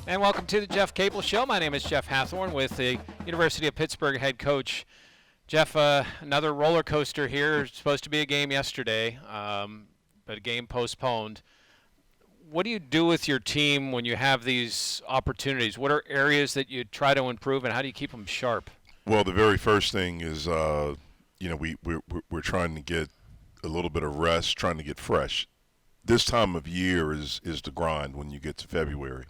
And welcome to the Jeff Capel Show. My name is Jeff Hathorn with the University of Pittsburgh head coach. Jeff, another roller coaster here. It's supposed to be a game yesterday, but a game postponed. What do you do with your team when you have these opportunities? What are areas that you try to improve, and how do you keep them sharp? Well, the very first thing is, we're trying to get a little bit of rest, trying to get fresh. This time of year is the grind when you get to February.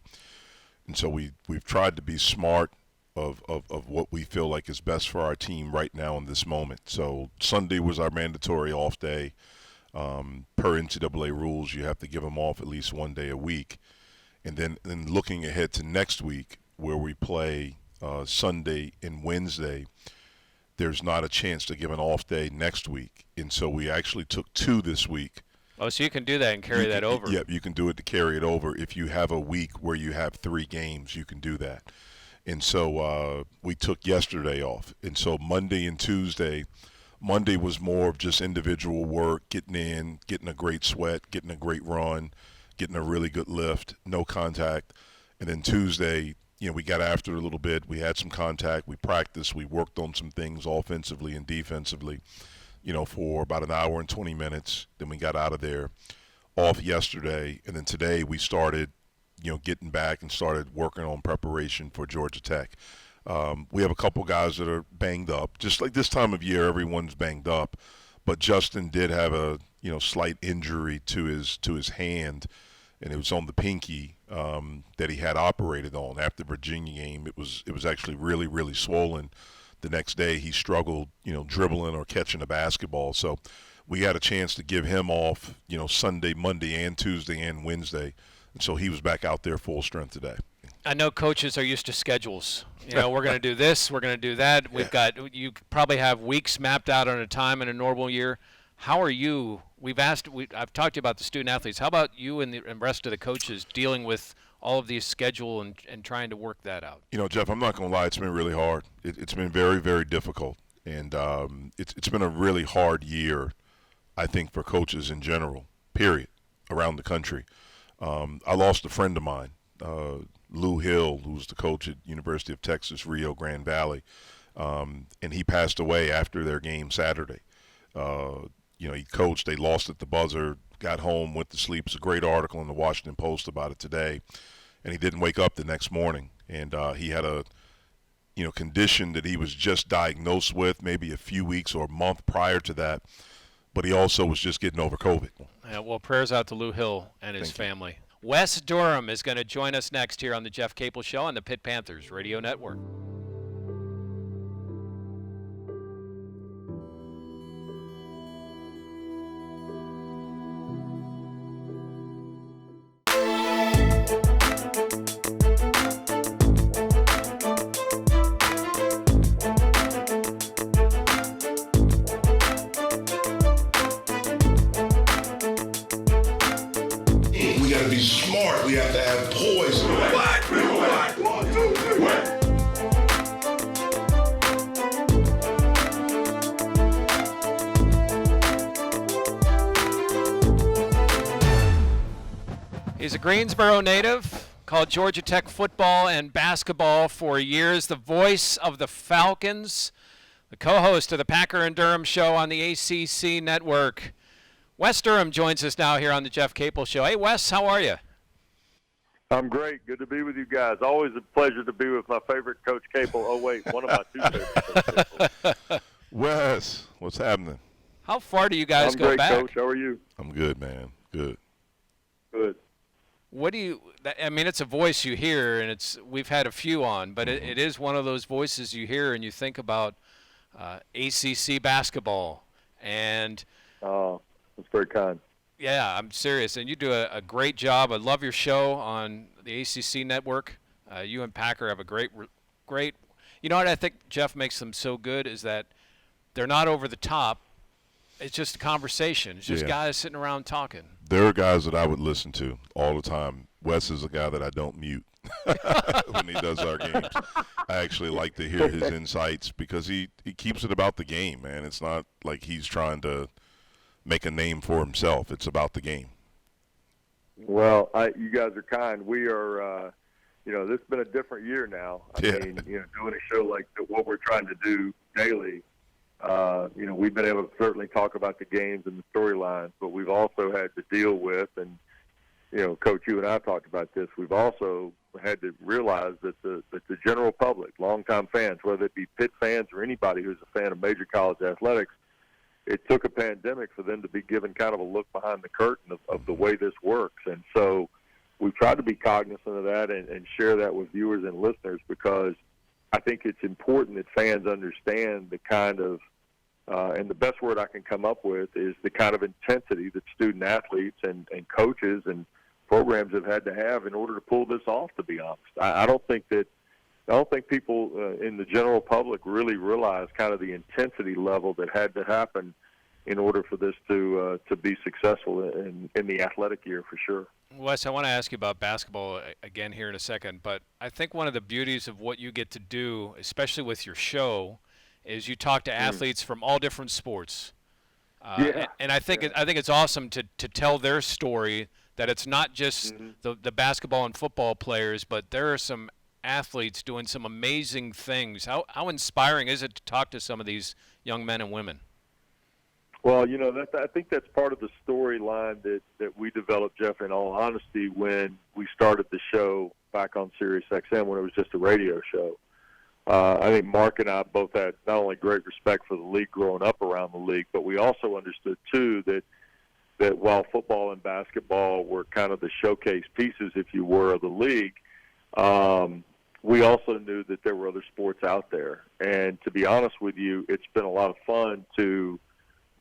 And so we've tried to be smart of what we feel like is best for our team right now in this moment. So Sunday was our mandatory off day. Per NCAA rules, you have to give them off at least one day a week. And then looking ahead to next week where we play Sunday and Wednesday, there's not a chance to give an off day next week. And so we actually took 2 this week. Oh, so you can do that and carry that over. Yep, you can do it to carry it over. If you have a week where you have 3 games, you can do that. And so we took yesterday off. And so Monday and Tuesday, Monday was more of just individual work, getting in, getting a great sweat, getting a great run, getting a really good lift, no contact. And then Tuesday, we got after it a little bit. We had some contact. We practiced. We worked on some things offensively and defensively, for about an hour and 20 minutes. Then we got out of there off yesterday. And then today we started, getting back and started working on preparation for Georgia Tech. We have a couple guys that are banged up. Just like this time of year, everyone's banged up. But Justin did have a, slight injury to his hand, and it was on the pinky that he had operated on after the Virginia game. It was actually really, really swollen. The next day he struggled, dribbling or catching a basketball. So we had a chance to give him off, Sunday, Monday, and Tuesday and Wednesday. And so he was back out there full strength today. I know coaches are used to schedules. We're going to do this, we're going to do that. You probably have weeks mapped out on a time in a normal year. How are you? I've talked to you about the student athletes. How about you and the rest of the coaches dealing with all of these schedule and trying to work that out? Jeff, I'm not going to lie. It's been really hard. It's been very, very difficult. And it's been a really hard year, I think, for coaches in general, period, around the country. I lost a friend of mine, Lou Hill, who was the coach at University of Texas, Rio Grande Valley. And he passed away after their game Saturday. He coached. They lost at the buzzer, got home, went to sleep. It's a great article in the Washington Post about it today. And he didn't wake up the next morning. And he had a condition that he was just diagnosed with maybe a few weeks or a month prior to that. But he also was just getting over COVID. Yeah, well, prayers out to Lou Hill and his family. Wes Durham is going to join us next here on the Jeff Capel Show on the Pitt Panthers Radio Network. Be smart. We have to have poise. What? 1, 2, 3. What? He's a Greensboro native, called Georgia Tech football and basketball for years, the voice of the Falcons, the co-host of the Packer and Durham show on the ACC network. Wes Durham joins us now here on the Jeff Capel Show. Hey, Wes, how are you? I'm great. Good to be with you guys. Always a pleasure to be with my favorite Coach Capel. Oh, wait, one of my 2 favorite Coach Capel. Wes, what's happening? How far do you guys go back? I'm great, Coach. How are you? I'm good, man. Good. Good. What do you – I mean, it's a voice you hear, and we've had a few on, but it is one of those voices you hear and you think about ACC basketball. And oh, that's very kind. Yeah, I'm serious. And you do a great job. I love your show on the ACC network. You and Packer have a great – you know what I think, Jeff, makes them so good is that they're not over the top. It's just a conversation. It's just guys sitting around talking. There are guys that I would listen to all the time. Wes is a guy that I don't mute when he does our games. I actually like to hear his insights because he keeps it about the game, man. It's not like he's trying to – make a name for himself. It's about the game. Well, you guys are kind. We are, this has been a different year now. I Yeah. mean, doing a show like what we're trying to do daily, we've been able to certainly talk about the games and the storylines, but we've also had to deal with, and, Coach, you and I talked about this, we've also had to realize that the general public, longtime fans, whether it be Pitt fans or anybody who's a fan of major college athletics, it took a pandemic for them to be given kind of a look behind the curtain of the way this works. And so we've tried to be cognizant of that and share that with viewers and listeners, because I think it's important that fans understand the kind of, and the best word I can come up with is the kind of intensity that student athletes and coaches and programs have had to have in order to pull this off, to be honest. I don't think people in the general public really realize kind of the intensity level that had to happen in order for this to be successful in the athletic year, for sure. Wes, I want to ask you about basketball again here in a second, but I think one of the beauties of what you get to do, especially with your show, is you talk to athletes from all different sports. And I think it's awesome to tell their story, that it's not just the basketball and football players, but there are some athletes doing some amazing things. How inspiring is it to talk to some of these young men and women? Well, I think that's part of the storyline that we developed, Jeff, in all honesty, when we started the show back on Sirius XM when it was just a radio show. I think Mark and I both had not only great respect for the league growing up around the league, but we also understood, too, that while football and basketball were kind of the showcase pieces, if you were, of the league, we also knew that there were other sports out there. And to be honest with you, it's been a lot of fun to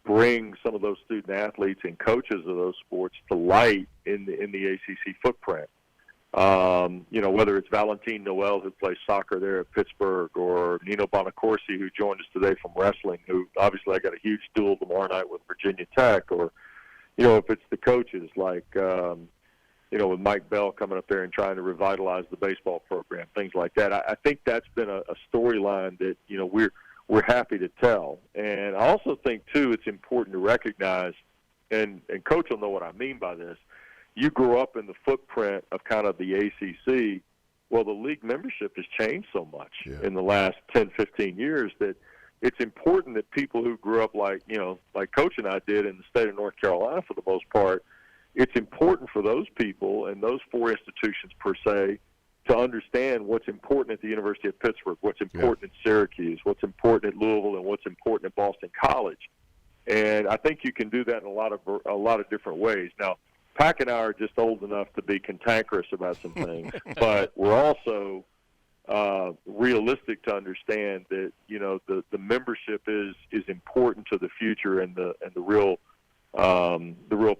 bring some of those student athletes and coaches of those sports to light in the ACC footprint. Whether it's Valentine Noel, who plays soccer there at Pittsburgh, or Nino Bonacorsi, who joined us today from wrestling, who obviously I got a huge duel tomorrow night with Virginia Tech, or, if it's the coaches like, with Mike Bell coming up there and trying to revitalize the baseball program, things like that. I think that's been a storyline that, we're happy to tell. And I also think, too, it's important to recognize, and Coach will know what I mean by this, you grew up in the footprint of kind of the ACC. Well, the league membership has changed so much in the last 10, 15 years that it's important that people who grew up like Coach and I did in the state of North Carolina for the most part, it's important for those people and those four institutions per se to understand what's important at the University of Pittsburgh, what's important at Syracuse, what's important at Louisville, and what's important at Boston College. And I think you can do that in a lot of different ways. Now, Pack and I are just old enough to be cantankerous about some things, but we're also realistic to understand that the membership is important to the future and the real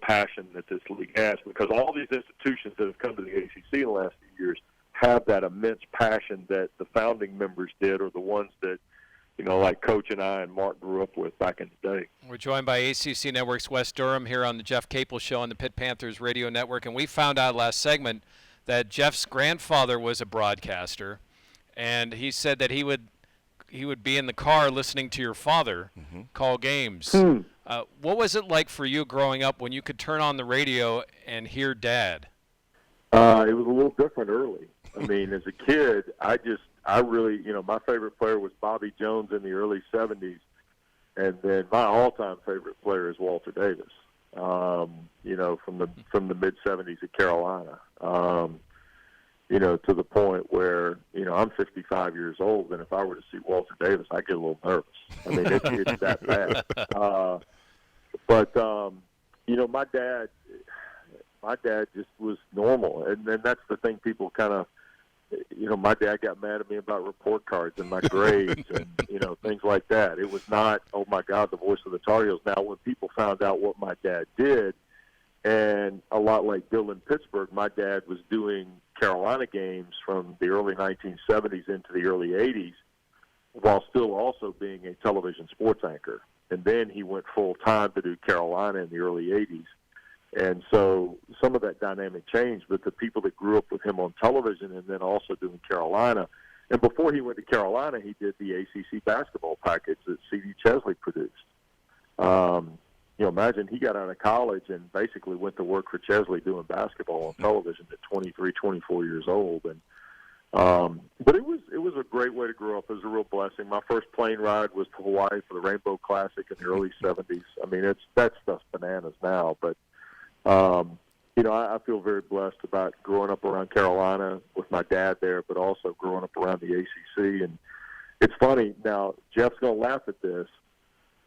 passion that this league has, because all these institutions that have come to the ACC in the last few years have that immense passion that the founding members did, or the ones that like Coach and I and Mark grew up with back in the day. We're joined by ACC Network's Wes Durham here on the Jeff Capel Show on the Pitt Panthers Radio Network, and we found out last segment that Jeff's grandfather was a broadcaster, and he said that he would be in the car listening to your father call games. What was it like for you growing up when you could turn on the radio and hear Dad? It was a little different early. I mean, as a kid, I really, my favorite player was Bobby Jones in the early 70s, and then my all-time favorite player is Walter Davis, from the mid-70s at Carolina, to the point where, I'm 55 years old, and if I were to see Walter Davis, I'd get a little nervous. I mean, it's that bad. But my dad just was normal, and that's the thing people kind of, my dad got mad at me about report cards and my grades and, things like that. It was not, oh, my God, the voice of the Tar Heels. Now, when people found out what my dad did, and a lot like Bill in Pittsburgh, my dad was doing Carolina games from the early 1970s into the early 80s while still also being a television sports anchor. And then he went full-time to do Carolina in the early 80s. And so some of that dynamic changed, but the people that grew up with him on television and then also doing Carolina, and before he went to Carolina, he did the ACC basketball package that C.D. Chesley produced. Imagine he got out of college and basically went to work for Chesley doing basketball on television at 23, 24 years old. And But it was a great way to grow up. It was a real blessing. My first plane ride was to Hawaii for the Rainbow Classic in the early 70s. I mean, that stuff's bananas now. But, I feel very blessed about growing up around Carolina with my dad there, but also growing up around the ACC. And it's funny, now, Jeff's going to laugh at this,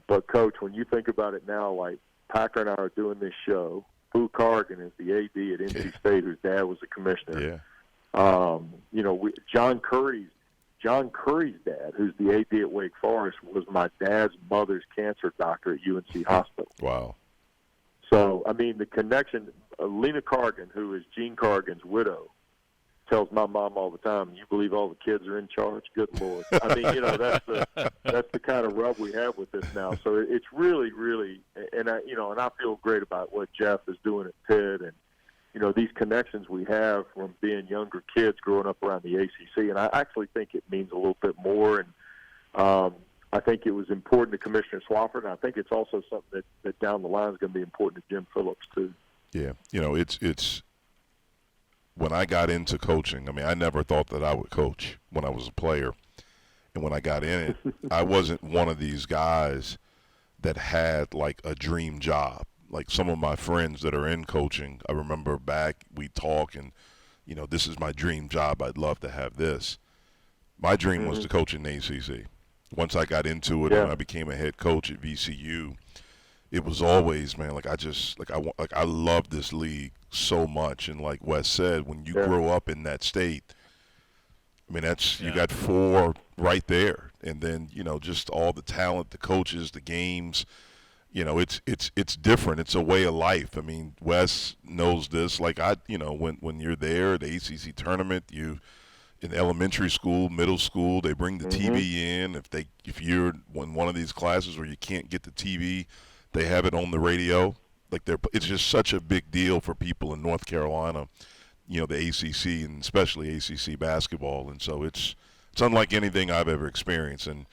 but, Coach, when you think about it now, like Packer and I are doing this show, Boo Cargan is the AD at NC State, whose dad was the commissioner. Yeah. John Curry's dad, who's the AD at Wake Forest, was my dad's mother's cancer doctor at UNC Hospital. Wow. So, I mean, the connection, Lena Cargan, who is Gene Cargan's widow, tells my mom all the time, "You believe all the kids are in charge? Good Lord." I mean, that's the kind of rub we have with this now. So it's really, really, and I feel great about what Jeff is doing at Pitt, and these connections we have from being younger kids growing up around the ACC. And I actually think it means a little bit more. And I think it was important to Commissioner Swofford, and I think it's also something that down the line is going to be important to Jim Phillips too. Yeah, it's when I got into coaching, I mean, I never thought that I would coach when I was a player. And when I got in it, I wasn't one of these guys that had like a dream job. Like some of my friends that are in coaching, I remember back, we talk and, this is my dream job. I'd love to have this. My dream was to coach in the ACC. Once I got into it and I became a head coach at VCU, it was always, man, I love this league so much. And like Wes said, when you grow up in that state, I mean, you got four right there. And then, just all the talent, the coaches, the games, it's different. It's a way of life. I mean, Wes knows this. Like when you're there, the ACC tournament, in elementary school, middle school, they bring the TV in. If you're in one of these classes where you can't get the TV, they have it on the radio. It's just such a big deal for people in North Carolina, the ACC and especially ACC basketball. And so it's unlike anything I've ever experienced. And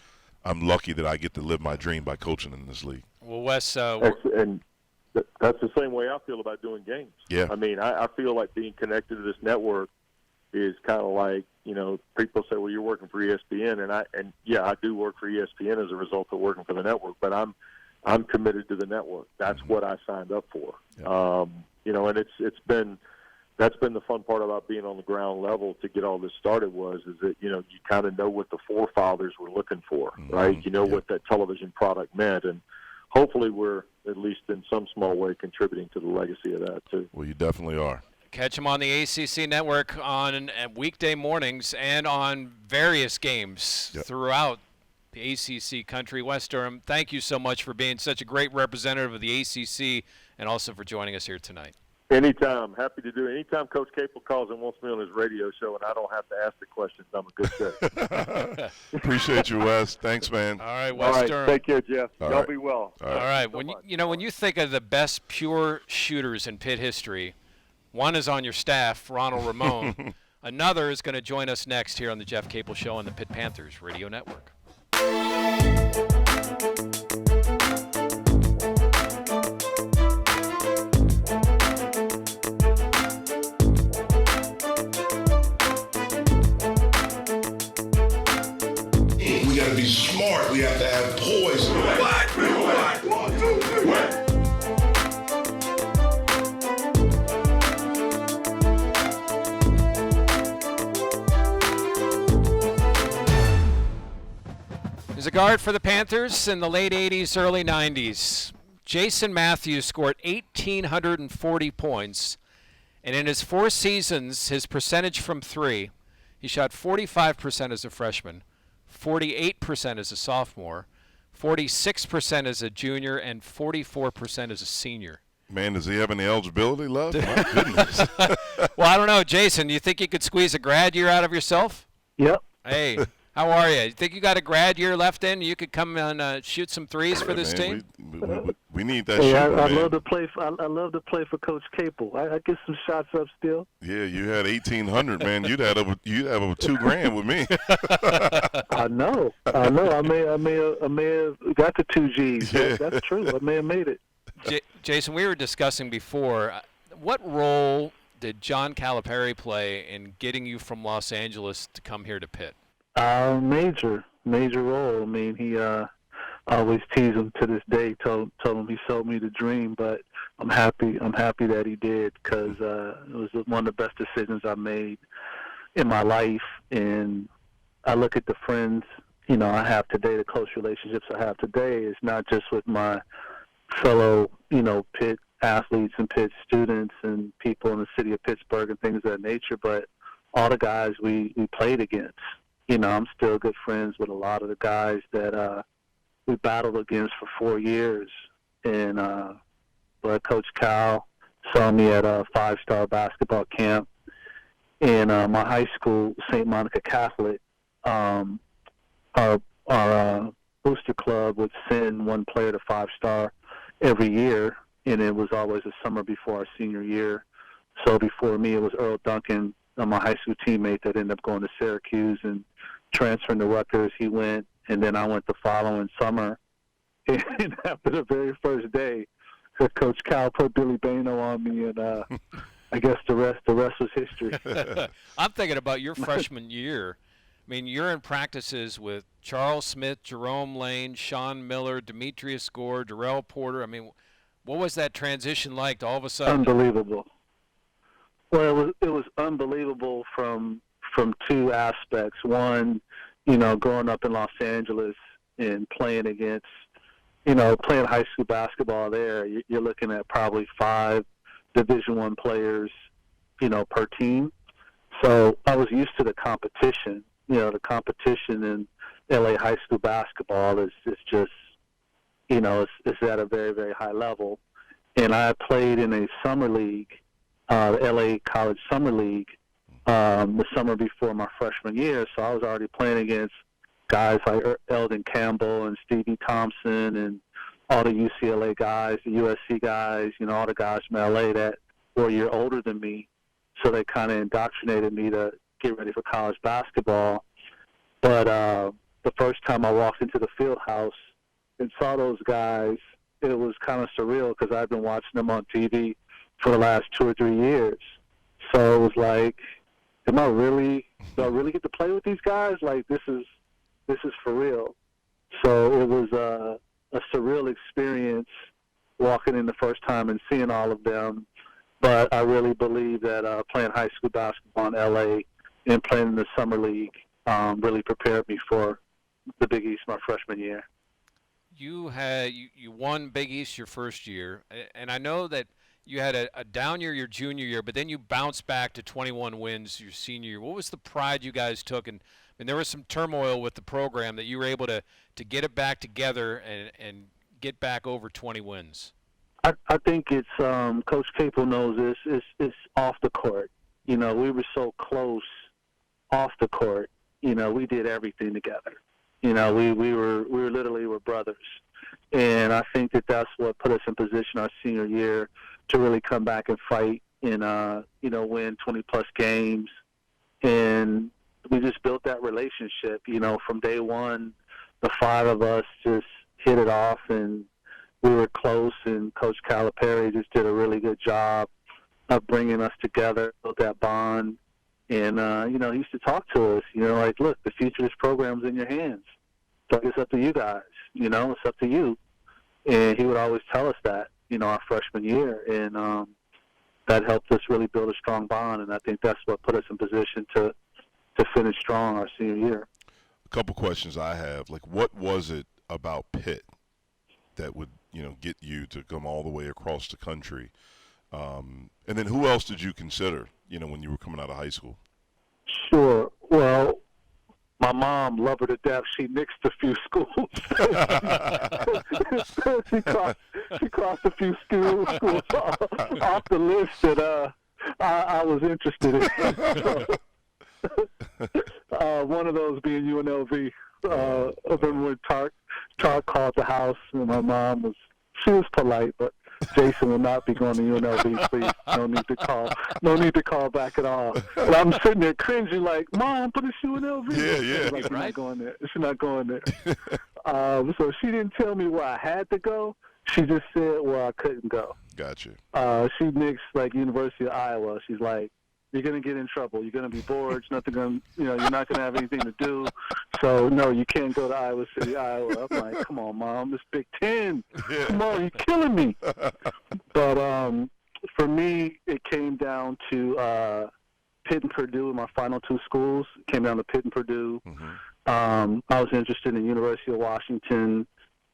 I'm lucky that I get to live my dream by coaching in this league. Well, Wes, and that's the same way I feel about doing games. Yeah. I mean, I feel like being connected to this network is kind of like, people say, well, you're working for ESPN, and I do work for ESPN as a result of working for the network, but I'm committed to the network. That's what I signed up for. Yeah. And that's been the fun part about being on the ground level to get all this started is that, you kind of know what the forefathers were looking for, right? You know what that television product meant, and hopefully we're, at least in some small way, contributing to the legacy of that too. Well, you definitely are. Catch them on the ACC network on weekday mornings and on various games throughout the ACC country. Wes Durham, thank you so much for being such a great representative of the ACC and also for joining us here tonight. Anytime. Happy to do it. Anytime Coach Capel calls and wants me on his radio show and I don't have to ask the questions, I'm a good fit. Appreciate you, Wes. Thanks, man. All right, Wes Durham. Take care, Jeff. All Y'all right. be well. All right. So When you think of the best pure shooters in Pitt history, one is on your staff, Ronald Ramon. Another is going to join us next here on the Jeff Capel Show on the Pitt Panthers Radio Network. We got to be smart. We have to have poise. What? One, two, three. What? He's a guard for the Panthers in the late 80s, early 90s. Jason Matthews scored 1,840 points, and in his 4 seasons, his percentage from three, he shot 45% as a freshman, 48% as a sophomore, 46% as a junior, and 44% as a senior. Man, does he have any eligibility left? My goodness. Well, I don't know. Jason, do you think you could squeeze a grad year out of yourself? Yep. Hey, how are you? You think you got a grad year left in? You could come and shoot some threes for this man, team? We need that Hey, shooter, I man. love to play. I love to play for Coach Capel. I get some shots up still. Yeah, you had 1,800, man. You'd have over $2,000 with me. I know. I may have got the 2 G's. Yeah. That's true. I may have made it. Jason, we were discussing before, what role did John Calipari play in getting you from Los Angeles to come here to Pitt? Major role. I mean, he I always tease him to this day. Told him he sold me the dream, but I'm happy that he did, because it was one of the best decisions I made in my life. And I look at the friends, I have today, the close relationships I have today, is not just with my fellow, Pitt athletes and Pitt students and people in the city of Pittsburgh and things of that nature, but all the guys we played against. I'm still good friends with a lot of the guys that we battled against for 4 years. And but Coach Cal saw me at a 5-star basketball camp in my high school, St. Monica Catholic. Our booster club would send one player to 5-star every year, and it was always the summer before our senior year. So before me, it was Earl Duncan, my high school teammate, that ended up going to Syracuse and transferring to Rutgers. He went, and then I went the following summer. And after the very first day, Coach Cal put Billy Bano on me, and I guess the rest was history. I'm thinking about your freshman year. I mean, you're in practices with Charles Smith, Jerome Lane, Sean Miller, Demetrius Gore, Darrell Porter. I mean, what was that transition like to all of a sudden? Unbelievable. Well, it was unbelievable from two aspects. One, growing up in Los Angeles and playing against, playing high school basketball there, you're looking at probably 5 Division I players, per team. So I was used to the competition. The competition in LA high school basketball is just, it's at a very, very high level. And I played in a summer league, the LA College Summer League, the summer before my freshman year. So I was already playing against guys like Eldon Campbell and Stevie Thompson and all the UCLA guys, the USC guys, all the guys from LA that were a year older than me. So they kind of indoctrinated me to get ready for college basketball. But the first time I walked into the field house and saw those guys, it was kind of surreal, because I've been watching them on TV for the last 2 or 3 years. So it was like, do I really get to play with these guys? Like, this is for real. So it was a surreal experience walking in the first time and seeing all of them. But I really believe that playing high school basketball in LA and playing in the summer league really prepared me for the Big East my freshman year. You won Big East your first year, and I know that you had a down year your junior year, but then you bounced back to 21 wins your senior year. What was the pride you guys took? And there was some turmoil with the program that you were able to get it back together and get back over 20 wins. I think it's Coach Capel knows this. It's off the court. We were so close off the court. We did everything together. We were brothers, and I think that's what put us in position our senior year to really come back and fight and win 20+ games. And we just built that relationship. From day one, the 5 of us just hit it off, and we were close. And Coach Calipari just did a really good job of bringing us together, built that bond. And he used to talk to us. Like, look, the future of this program's in your hands. So it's up to you guys. It's up to you. And he would always tell us that, our freshman year. And that helped us really build a strong bond. And I think that's what put us in position to finish strong our senior year. A couple questions I have. Like, what was it about Pitt that would, get you to come all the way across the country? And then who else did you consider, when you were coming out of high school? Sure. Well, my mom, loved her to death. She nixed a few schools. she crossed a few schools off the list that I was interested in. One of those being UNLV. Then when Tark called the house, and my mom she was polite, but Jason will not be going to UNLV, please. No need to call back at all. And I'm sitting there cringing like, Mom, but it's UNLV. Yeah. Like, she's not going there. So she didn't tell me where I had to go. She just said where I couldn't go. Gotcha. She nicks like University of Iowa. She's like, you're gonna get in trouble. You're gonna be bored. It's nothing gonna, you're not gonna have anything to do. So no, you can't go to Iowa City, Iowa. I'm like, come on, Mom, it's Big Ten. Yeah. Come on, you're killing me. But for me, it came down to Pitt and Purdue. My final two schools it came down to Pitt and Purdue. Mm-hmm. I was interested in the University of Washington.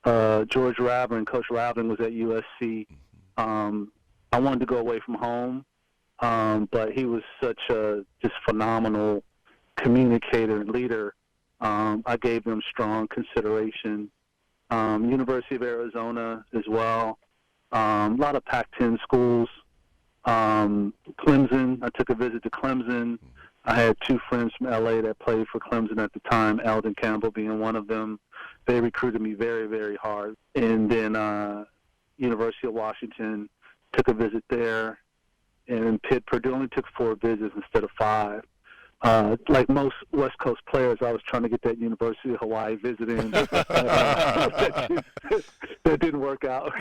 George Raveling, Coach Raveling was at USC. I wanted to go away from home, but he was such a just phenomenal communicator and leader. I gave him strong consideration. University of Arizona as well. A lot of Pac-10 schools. Clemson, I took a visit to Clemson. I had two friends from LA that played for Clemson at the time, Eldon Campbell being one of them. They recruited me very, very hard. And then University of Washington, took a visit there. And Pitt, Purdue only took 4 visits instead of 5. Like most West Coast players, I was trying to get that University of Hawaii visit in. That didn't work out.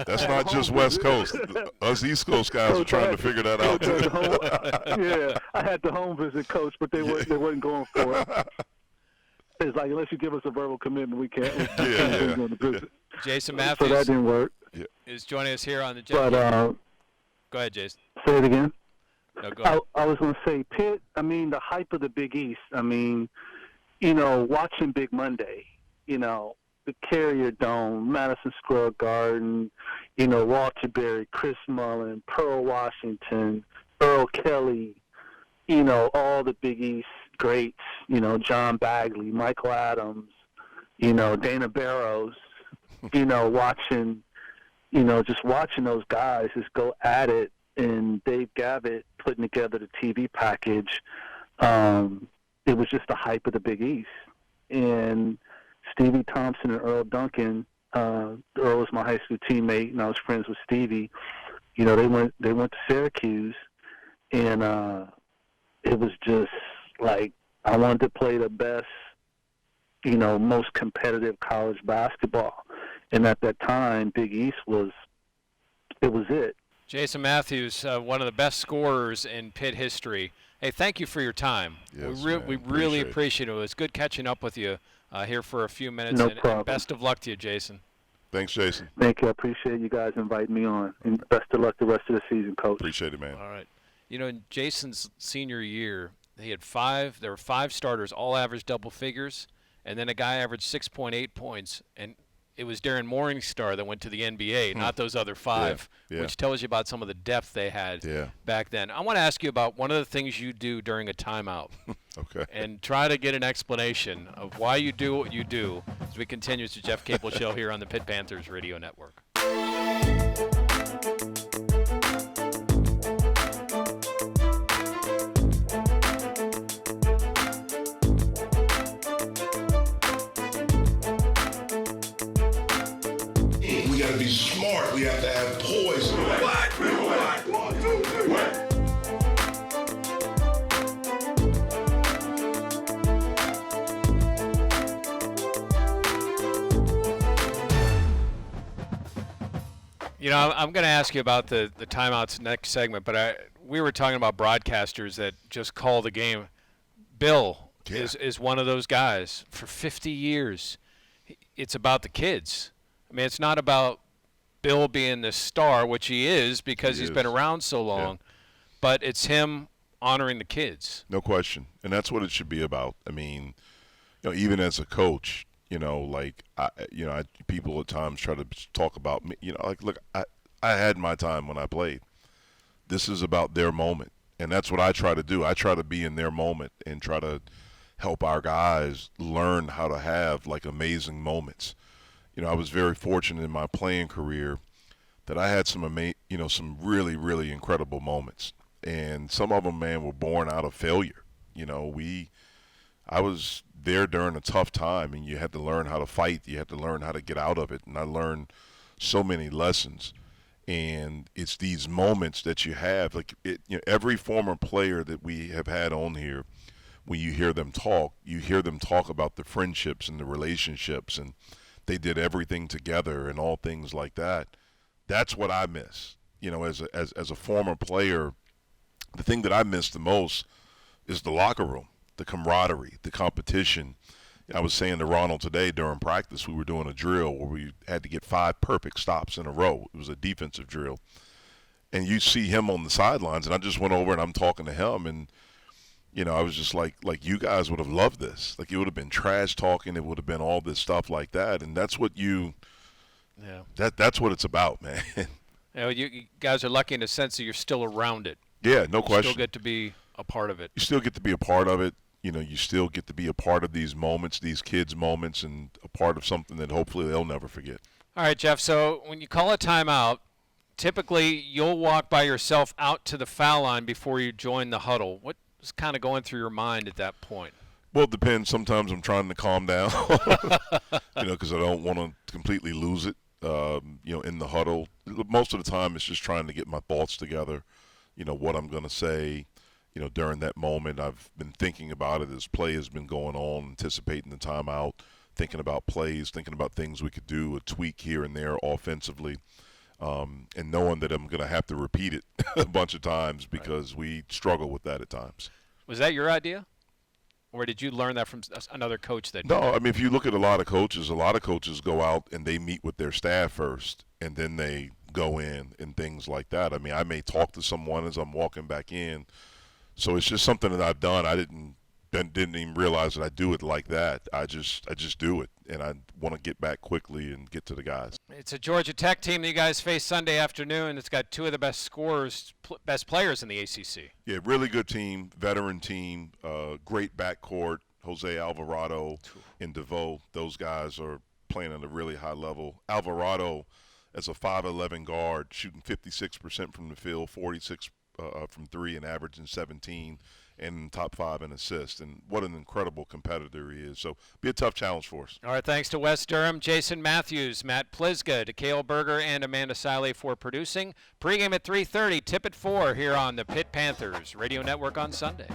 That's not just West Coast. Us East Coast guys are trying to figure that out too. Yeah, I had the home visit coach, but they weren't going for it. It's like, unless you give us a verbal commitment, we can't do the visit. Jason So Matthews that didn't work. is joining us here on the But Go ahead, Jason. say it again. No, go ahead. I was going to say Pitt. I mean, the hype of the Big East. I mean, watching Big Monday. The Carrier Dome, Madison Square Garden. Walter Berry, Chris Mullin, Pearl Washington, Earl Kelly. All the Big East greats. John Bagley, Michael Adams. Dana Barrows. Watching. Just watching those guys just go at it. And Dave Gavitt putting together the TV package, it was just the hype of the Big East. And Stevie Thompson and Earl Duncan, Earl was my high school teammate, and I was friends with Stevie. They went to Syracuse, and it was just like I wanted to play the best, most competitive college basketball. And at that time, Big East was it. Jason Matthews, one of the best scorers in Pitt history. Hey, thank you for your time. Yes, we really appreciate it. It was good catching up with you here for a few minutes. No and problem. Best of luck to you, Jason. Thanks, Jason. Thank you. I appreciate you guys inviting me on. And best of luck the rest of the season, Coach. Appreciate it, man. All right. In Jason's senior year, there were 5 starters, all averaged double figures, and then a guy averaged 6.8 points. And it was Darren Morningstar that went to the NBA, not those other 5, which tells you about some of the depth they had back then. I want to ask you about one of the things you do during a timeout. Okay. And try to get an explanation of why you do what you do as we continue the Jeff Capel Show here on the Pitt Panthers Radio Network. We gotta be smart. We have to have poise. What? 1, 2, 3, what? I'm going to ask you about the timeouts next segment, but we were talking about broadcasters that just call the game. Bill is one of those guys. For 50 years, it's about the kids. I mean, it's not about Bill being the star, which he is because he's been around so long, but it's him honoring the kids. No question. And that's what it should be about. I mean, even as a coach, people at times try to talk about me, look, I had my time when I played. This is about their moment. And that's what I try to do. I try to be in their moment and try to help our guys learn how to have amazing moments. I was very fortunate in my playing career that I had some really, really incredible moments. And some of them, man, were born out of failure. I was there during a tough time, and you had to learn how to fight. You had to learn how to get out of it. And I learned so many lessons. And it's these moments that you have. Every former player that we have had on here, when you hear them talk about the friendships and the relationships, and they did everything together and all things like that. That's what I miss. As a former player, the thing that I miss the most is the locker room, the camaraderie, the competition. I was saying to Ronald today during practice, we were doing a drill where we had to get 5 perfect stops in a row. It was a defensive drill. And you see him on the sidelines, and I just went over and I'm talking to him, and I was just like you guys would have loved this. Like, it would have been trash talking, it would have been all this stuff like that, and that's what that's what it's about, man. You guys are lucky in the sense that you're still around it. Yeah, no question. You still get to be a part of it. You still get to be a part of it. You still get to be a part of these moments, these kids' moments, and a part of something that hopefully they'll never forget. All right, Jeff, so when you call a timeout, typically you'll walk by yourself out to the foul line before you join the huddle. What's kind of going through your mind at that point? Well, it depends. Sometimes I'm trying to calm down, because I don't want to completely lose it, in the huddle. Most of the time it's just trying to get my thoughts together, what I'm going to say. During that moment, I've been thinking about it as play has been going on, anticipating the timeout, thinking about plays, thinking about things we could do, a tweak here and there offensively, and knowing that I'm going to have to repeat it a bunch of times because we struggle with that at times. Was that your idea? Or did you learn that from another coach that No, I mean, if you look at a lot of coaches go out and they meet with their staff first, and then they go in and things like that. I mean, I may talk to someone as I'm walking back in. So it's just something that I've done. I didn't even realize that I do it like that. I just do it, and I want to get back quickly and get to the guys. It's a Georgia Tech team that you guys face Sunday afternoon. It's got 2 of the best scorers, best players in the ACC. Yeah, really good team, veteran team, great backcourt. Jose Alvarado and DeVoe, those guys are playing at a really high level. Alvarado, as a 5'11" guard, shooting 56% from the field, 46 from 3 and averaging 17 and top 5 in assists. And what an incredible competitor he is. So be a tough challenge for us. All right, thanks to Wes Durham, Jason Matthews, Matt Plizga, DeKale Berger, and Amanda Siley for producing. Pregame at 3:30, tip at 4 here on the Pitt Panthers Radio Network on Sunday.